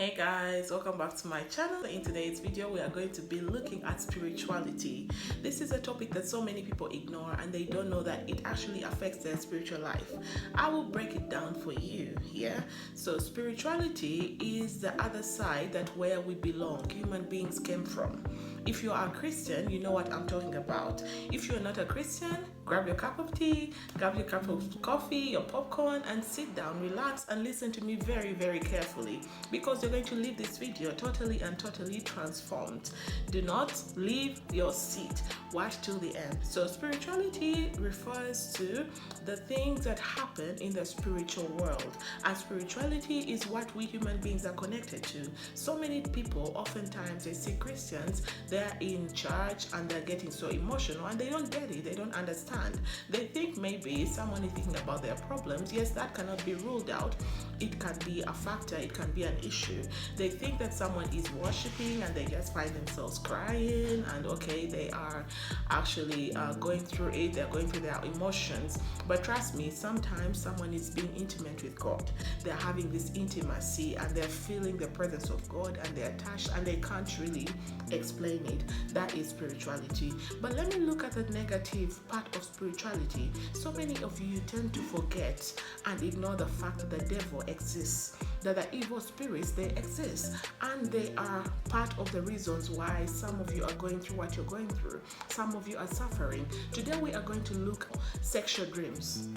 Hey guys, welcome back to my channel. In today's video, we are going to be looking at spirituality. This is a topic that so many people ignore and they don't know that it actually affects their spiritual life. I will break it down for you here. So spirituality is the other side, that where we belong, human beings came from. If you are a Christian, you know what I'm talking about. If you're not a Christian, grab your cup of tea, grab your cup of coffee, your popcorn, and sit down, relax, and listen to me very, very carefully, because you're going to leave this video totally and totally transformed. Do not leave your seat. Watch till the end. So spirituality refers to the things that happen in the spiritual world, and spirituality is what we human beings are connected to. So many people, oftentimes they see Christians, they're in church and they're getting so emotional and they don't get it, they don't understand. They think maybe someone is thinking about their problems. Yes, that cannot be ruled out. It can be a factor, it can be an issue. They think that someone is worshiping and they just find themselves crying, and okay, they are actually going through it, they're going through their emotions. But trust me, sometimes someone is being intimate with God. They're having this intimacy and they're feeling the presence of God and they're touched and they can't really explain it. That is spirituality. But let me look at the negative part of spirituality. So many of you tend to forget and ignore the fact that the devil exists, that the evil spirits, they exist, and they are part of the reasons why some of you are going through what you're going through. Some of you are suffering. Today we are going to look at sexual dreams.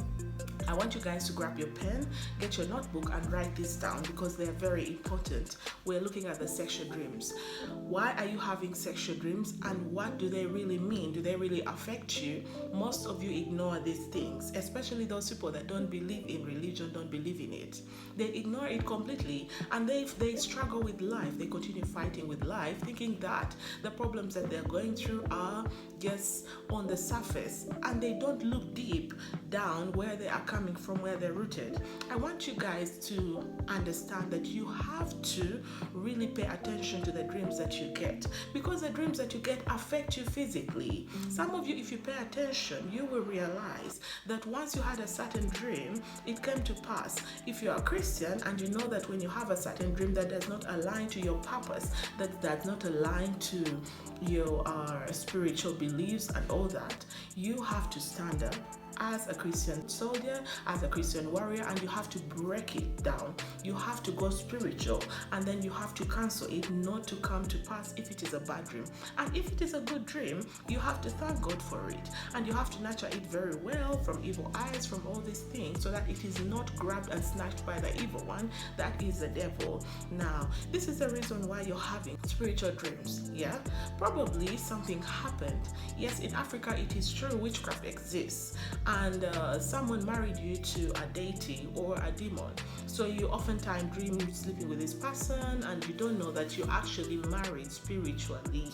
I want you guys to grab your pen, get your notebook, and write this down because they're very important. We're looking at the sexual dreams. Why are you having sexual dreams, and what do they really mean? Do they really affect you? Most of you ignore these things, especially those people that don't believe in religion, don't believe in it. They ignore it completely, and they struggle with life. They continue fighting with life, thinking that the problems that they're going through are just on the surface, and they don't look deep down where they are coming from, where they're rooted. I want you guys to understand that you have to really pay attention to the dreams that you get, because the dreams that you get affect you physically. Some of you, if you pay attention, you will realize that once you had a certain dream, it came to pass. If you are a Christian and you know that when you have a certain dream that does not align to your purpose, that does not align to your spiritual beliefs and all that, you have to stand up as a Christian soldier, as a Christian warrior, and you have to break it down. You have to go spiritual, and then you have to cancel it not to come to pass if it is a bad dream. And if it is a good dream, you have to thank God for it, and you have to nurture it very well from evil eyes, from all these things, so that it is not grabbed and snatched by the evil one, that is the devil. Now, this is the reason why you're having spiritual dreams. Yeah, probably something happened. Yes, in Africa it is true, witchcraft exists, and someone married you to a deity or a demon. So you oftentimes dream sleeping with this person, and you don't know that you're actually married spiritually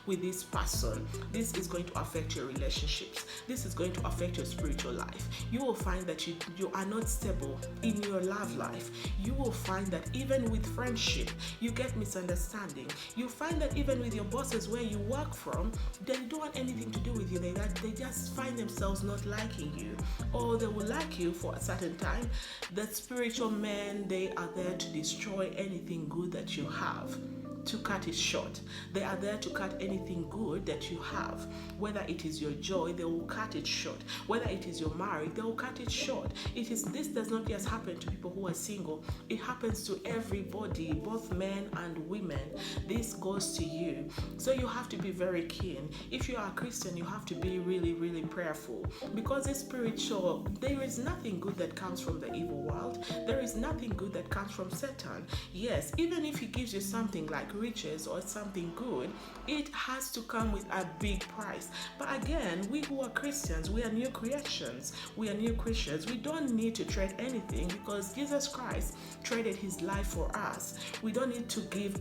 with this person. This is going to affect your relationships. This is going to affect your spiritual life. You will find that you are not stable in your love life. You will find that even with friendship, you get misunderstanding. You find that even with your bosses where you work from, they don't want anything to do with you. They just find themselves not liking you, or they will like you for a certain time. The spiritual men, they are there to destroy anything good that you have, to cut it short. They are there to cut anything good that you have. Whether it is your joy, they will cut it short. Whether it is your marriage, they will cut it short. This does not just happen to people who are single. It happens to everybody, both men and women. This goes to you. So you have to be very keen. If you are a Christian, you have to be really, really prayerful, because it's spiritual. There is nothing good that comes from the evil world. There is nothing good that comes from Satan. Yes, even if he gives you something like riches or something good, it has to come with a big price. But again, we who are Christians, we are new creations. We are new creatures. We don't need to trade anything, because Jesus Christ traded his life for us. We don't need to give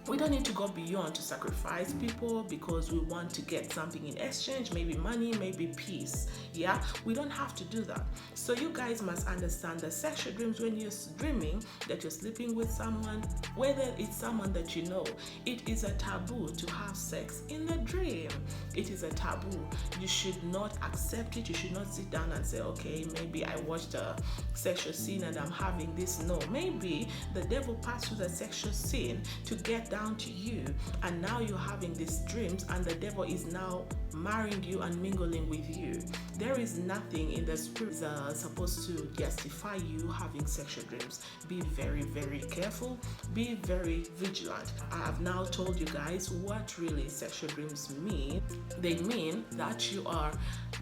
We don't need to go beyond to sacrifice people because we want to get something in exchange, maybe money, maybe peace. Yeah, we don't have to do that. So you guys must understand that sexual dreams, when you're dreaming that you're sleeping with someone, whether it's someone that you know, it is a taboo to have sex in a dream. It is a taboo. You should not accept it. You should not sit down and say, okay, maybe I watched a sexual scene and I'm having this. No, maybe the devil passed through the sexual scene to get down to you, and now you're having these dreams and the devil is now marrying you and mingling with you. There is nothing in the spirit supposed to justify you having sexual dreams. Be very, very careful. Be very vigilant. I have now told you guys what really sexual dreams mean. They mean that you are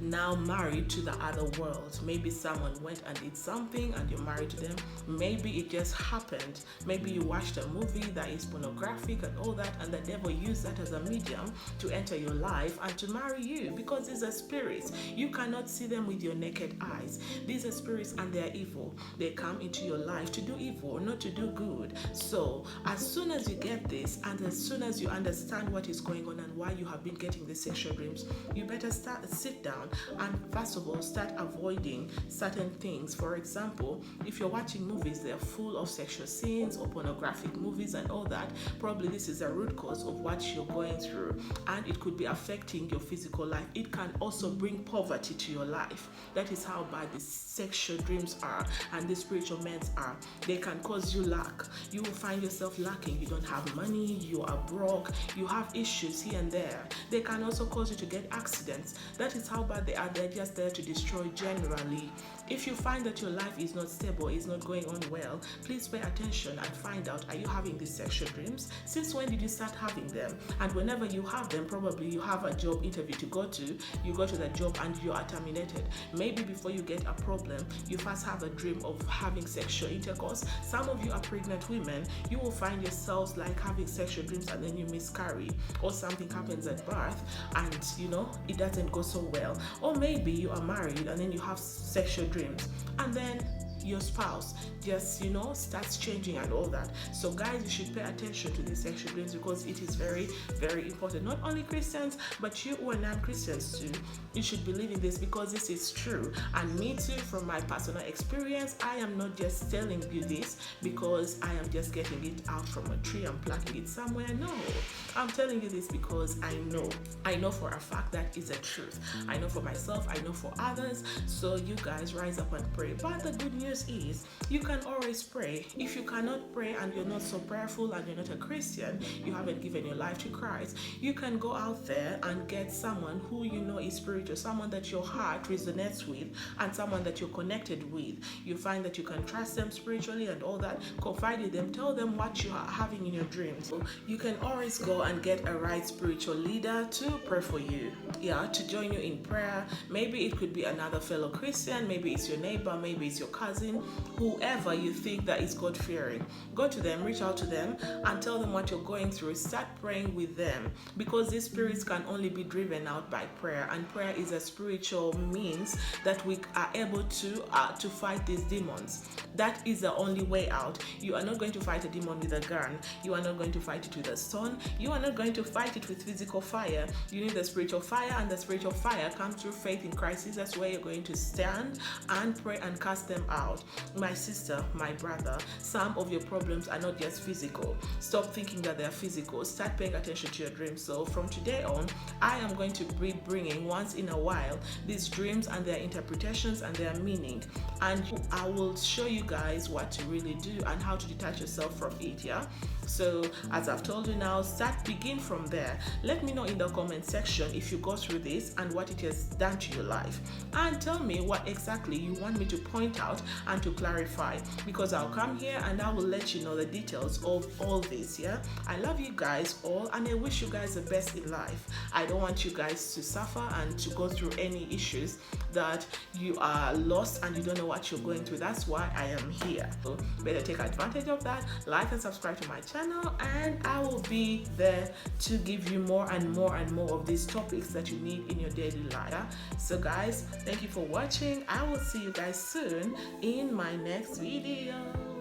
now married to the other world. Maybe someone went and did something and you're married to them. Maybe it just happened. Maybe you watched a movie that is pornographic and all that, and the devil used that as a medium to enter your life and to marry you, because these are spirits. You cannot see them with your naked eyes. These are spirits and they're evil. They come into your life to do evil, not to do good. So as soon as you get this, and as soon as you understand what is going on and why you have been getting these sexual dreams, you better sit down and first of all start avoiding certain things. For example, if you're watching movies, they're full of sexual scenes or pornographic movies and all that, probably this is a root cause of what you're going through, and it could be affecting your physical life. It can also bring poverty to your life. That is how bad these sexual dreams are and the spiritual meds are. They can cause you lack. You will find yourself lacking. You don't have money, you are broke, you have issues here and there. They can also cause you to get accidents. That is how bad they are. They're just there to destroy generally. If you find that your life is not stable, is not going on well, please pay attention and find out, are you having these sexual dreams? Since when did you start having them? And whenever you have them, probably you have a job interview to go to, you go to the job and you are terminated. Maybe before you get a problem, you first have a dream of having sexual intercourse. Some of you are pregnant women, you will find yourselves like having sexual dreams and then you miscarry, or something happens at birth and it doesn't go so well. Or maybe you are married and then you have sexual dreams and then your spouse just starts changing and all that. So guys, you should pay attention to these sexual dreams because it is very, very important. Not only Christians, but you who are non-Christians too, you should believe in this because this is true. And me too, from my personal experience, I am not just telling you this because I am just getting it out from a tree and plucking it somewhere. No, I'm telling you this because I know for a fact that is the truth. I know for myself, I know for others. So you guys rise up and pray. But the good news is you can always pray. If you cannot pray and you're not so prayerful and you're not a Christian, you haven't given your life to Christ, you can go out there and get someone who is spiritual, someone that your heart resonates with and someone that you're connected with. You find that you can trust them spiritually and all that. Confide in them, tell them what you are having in your dreams. So you can always go and get a right spiritual leader to pray for you, to join you in prayer. Maybe it could be another fellow Christian, maybe it's your neighbor, maybe it's your cousin, whoever you think that is God-fearing. Go to them, reach out to them and tell them what you're going through. Start praying with them because these spirits can only be driven out by prayer, and prayer is a spiritual means that we are able to fight these demons. That is the only way out. You are not going to fight a demon with a gun. You are not going to fight it with a stone. You are not going to fight it with physical fire. You need the spiritual fire, and the spiritual fire comes through faith in Christ. That's where you're going to stand and pray and cast them out. My sister, my brother, some of your problems are not just physical. Stop thinking that they're physical. Start paying attention to your dreams. So from today on, I am going to be bringing once in a while these dreams and their interpretations and their meaning, and I will show you guys what to really do and how to detach yourself from it. So as I've told you now, begin from there. Let me know in the comment section if you go through this and what it has done to your life, and tell me what exactly you want me to point out and to clarify, because I'll come here and I will let you know the details of all this. I love you guys all and I wish you guys the best in life. I don't want you guys to suffer and to go through any issues that you are lost and you don't know what you're going through. That's why I am here. So better take advantage of that. Like and subscribe to my channel, and I will be there to give you more and more and more of these topics that you need in your daily life. So guys, thank you for watching. I will see you guys soon in my next video.